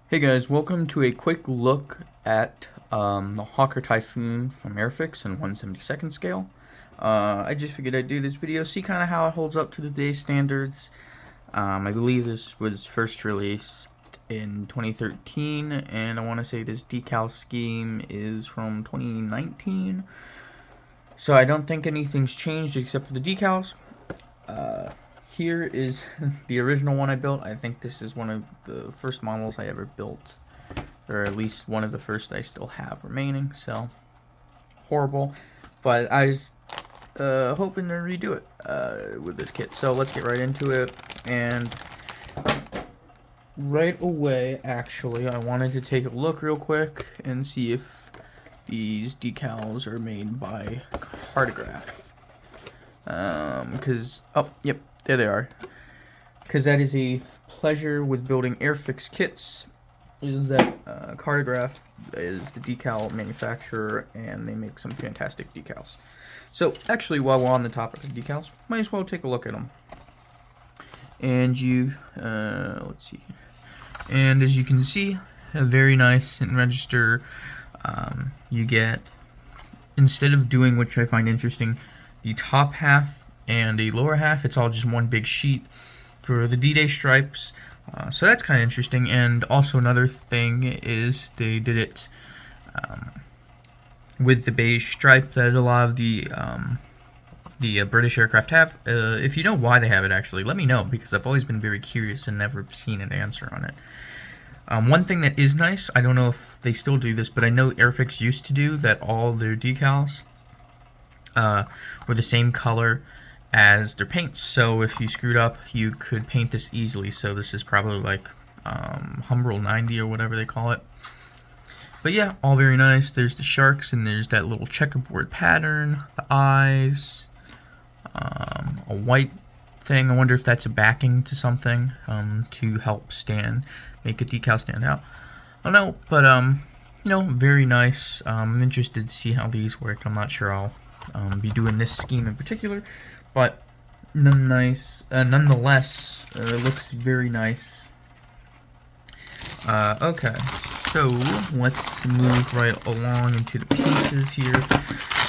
Hey guys, welcome to a quick look at the Hawker Typhoon from Airfix in 1/72nd scale. I just figured I'd do this video, see kind of how it holds up to today's standards. I believe this was first released in 2013, and I want to say this decal scheme is from 2019. So I don't think anything's changed except for the decals. Here is the original one I built. I think this is one of the first models I ever built, or at least one of the first I still have remaining, so horrible. But I was hoping to redo it with this kit. So let's get right into it. And right away, actually, I wanted to take a look real quick and see if these decals are made by Cartograph. Oh, yep, there they are. Because that is a pleasure with building Airfix kits, is that Cartograph is the decal manufacturer, and they make some fantastic decals. So, actually, while we're on the topic of decals, might as well take a look at them. And let's see. And as you can see, a very nice and register. You get, instead of doing, which I find interesting, the top half and the lower half, it's all just one big sheet for the D-Day stripes. So that's kind of interesting. And also another thing is they did it with the beige stripe that a lot of the British aircraft have. If you know why they have it, actually, let me know, because I've always been very curious and never seen an answer on it. One thing that is nice, I don't know if they still do this, but I know Airfix used to do that all their decals were the same color as their paints. So if you screwed up, you could paint this easily. So this is probably like Humbrol 90 or whatever they call it. But yeah, all very nice. There's the sharks, and there's that little checkerboard pattern, the eyes, a white thing. I wonder if that's a backing to something to help make a decal stand out. I don't know, but you know, very nice. I'm interested to see how these work. I'm not sure I'll be doing this scheme in particular, but nonetheless, it looks very nice. Okay, so let's move right along into the pieces here.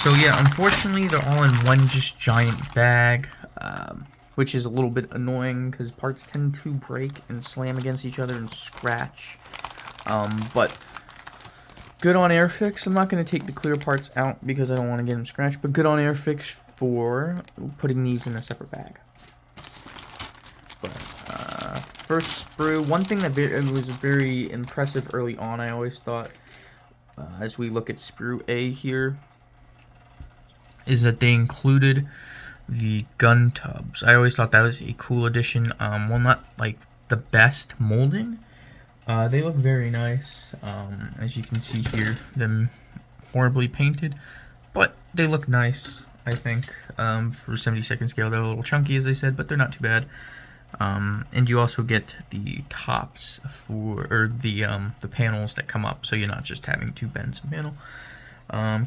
So yeah, unfortunately, they're all in one just giant bag, which is a little bit annoying because parts tend to break and slam against each other and scratch. But good on Airfix. I'm not going to take the clear parts out because I don't want to get them scratched, but good on Airfix for putting these in a separate bag. But first sprue, one thing that was very impressive early on, I always thought, as we look at sprue A here, is that they included the gun tubs. I always thought that was a cool addition. Well, not like the best molding. They look very nice, as you can see here, them horribly painted, but they look nice, I think. For 72nd scale, they're a little chunky, as I said, but they're not too bad. And you also get the tops or the panels that come up, so you're not just having two bends in panel.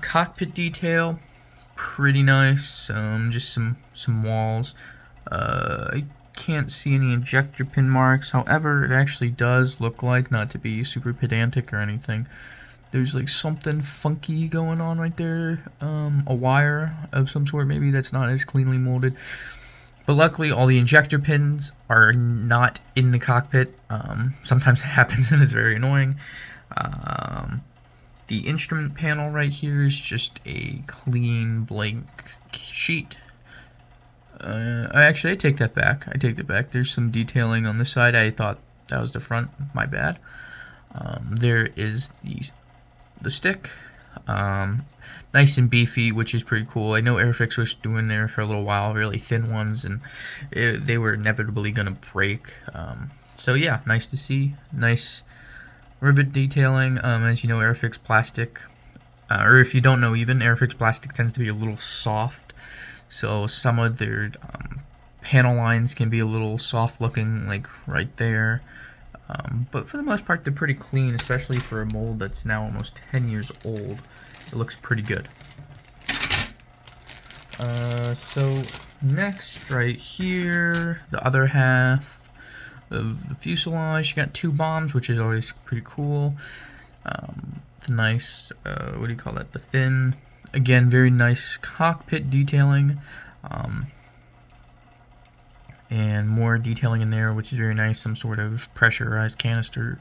Cockpit detail, pretty nice. Just some walls. I can't see any ejector pin marks. However, it actually does look like, not to be super pedantic or anything, there's like something funky going on right there. A wire of some sort, maybe, that's not as cleanly molded. But luckily, all the injector pins are not in the cockpit. Sometimes it happens and it's very annoying. The instrument panel right here is just a clean blank sheet. Actually, I take that back. There's some detailing on this side. I thought that was the front. My bad. There is the stick. Nice and beefy, which is pretty cool. I know Airfix was doing there for a little while, really thin ones, and they were inevitably going to break. So yeah, nice to see. Nice rivet detailing. As you know, Airfix plastic, or if you don't know even, Airfix plastic tends to be a little soft. So some of their panel lines can be a little soft looking, like right there. But for the most part, they're pretty clean, especially for a mold that's now almost 10 years old. It looks pretty good. So next, right here, the other half. of the fuselage. You got 2 bombs, which is always pretty cool. The nice, what do you call that? The fin. Again, very nice cockpit detailing. And more detailing in there, which is very nice. Some sort of pressurized canister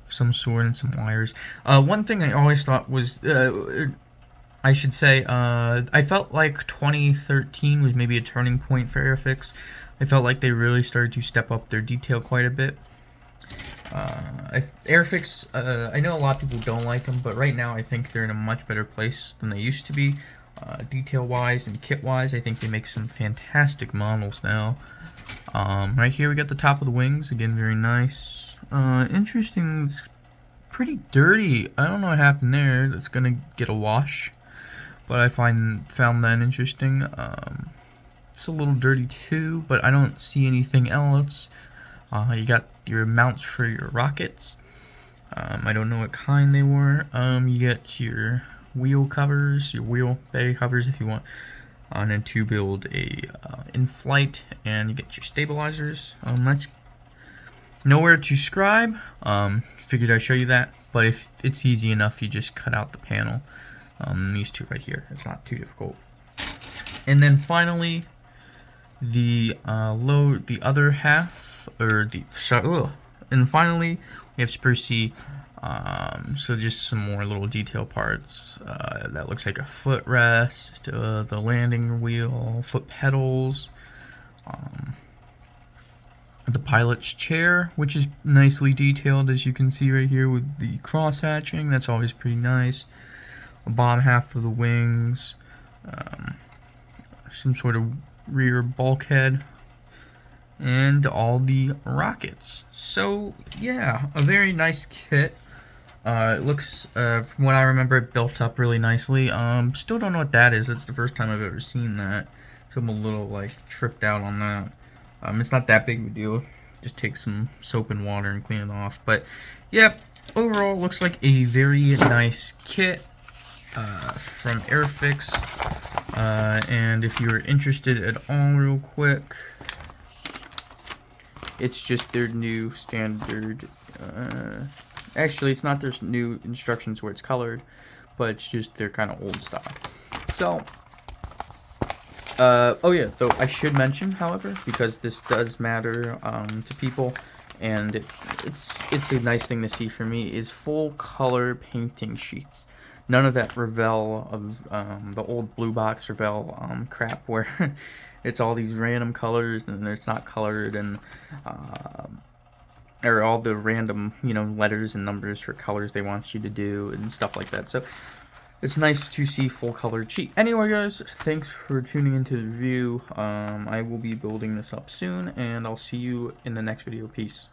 of some sort and some wires. One thing I always thought was, I should say, I felt like 2013 was maybe a turning point for Airfix. I felt like they really started to step up their detail quite a bit. Airfix, I know a lot of people don't like them, but right now I think they're in a much better place than they used to be. Detail-wise and kit-wise, I think they make some fantastic models now. Right here we got the top of the wings, again very nice. Interesting, it's pretty dirty. I don't know what happened there. That's gonna get a wash, but I found that interesting. It's a little dirty too, but I don't see anything else. You got your mounts for your rockets. I don't know what kind they were. You get your wheel covers, your wheel bay covers if you want, and then to build a in-flight, and you get your stabilizers. That's nowhere to scribe. Figured I'd show you that, but if it's easy enough, you just cut out the panel. These two right here. It's not too difficult. And then finally, the other half, and finally we have Spur C. So just some more little detail parts. That looks like a footrest, the landing wheel, foot pedals, the pilot's chair, which is nicely detailed, as you can see right here with the cross hatching. That's always pretty nice. The bottom half of the wings, some sort of rear bulkhead, and all the rockets. So yeah, a very nice kit. It looks, from what I remember, it built up really nicely. Still don't know what that is. That's the first time I've ever seen that, so I'm a little like tripped out on that. It's not that big of a deal. Just take some soap and water and clean it off. But yeah, overall looks like a very nice kit from Airfix. And if you're interested at all, real quick, it's just their new standard. Actually, it's not their new instructions where it's colored, but it's just their kind of old style. So, oh yeah, though I should mention, however, because this does matter to people, and it's a nice thing to see for me, is full color painting sheets. None of that Revell of the old blue box Revell crap where it's all these random colors and it's not colored, and or all the random, letters and numbers for colors they want you to do and stuff like that. So it's nice to see full colored sheet. Anyway, guys, thanks for tuning into the review. I will be building this up soon, and I'll see you in the next video. Peace.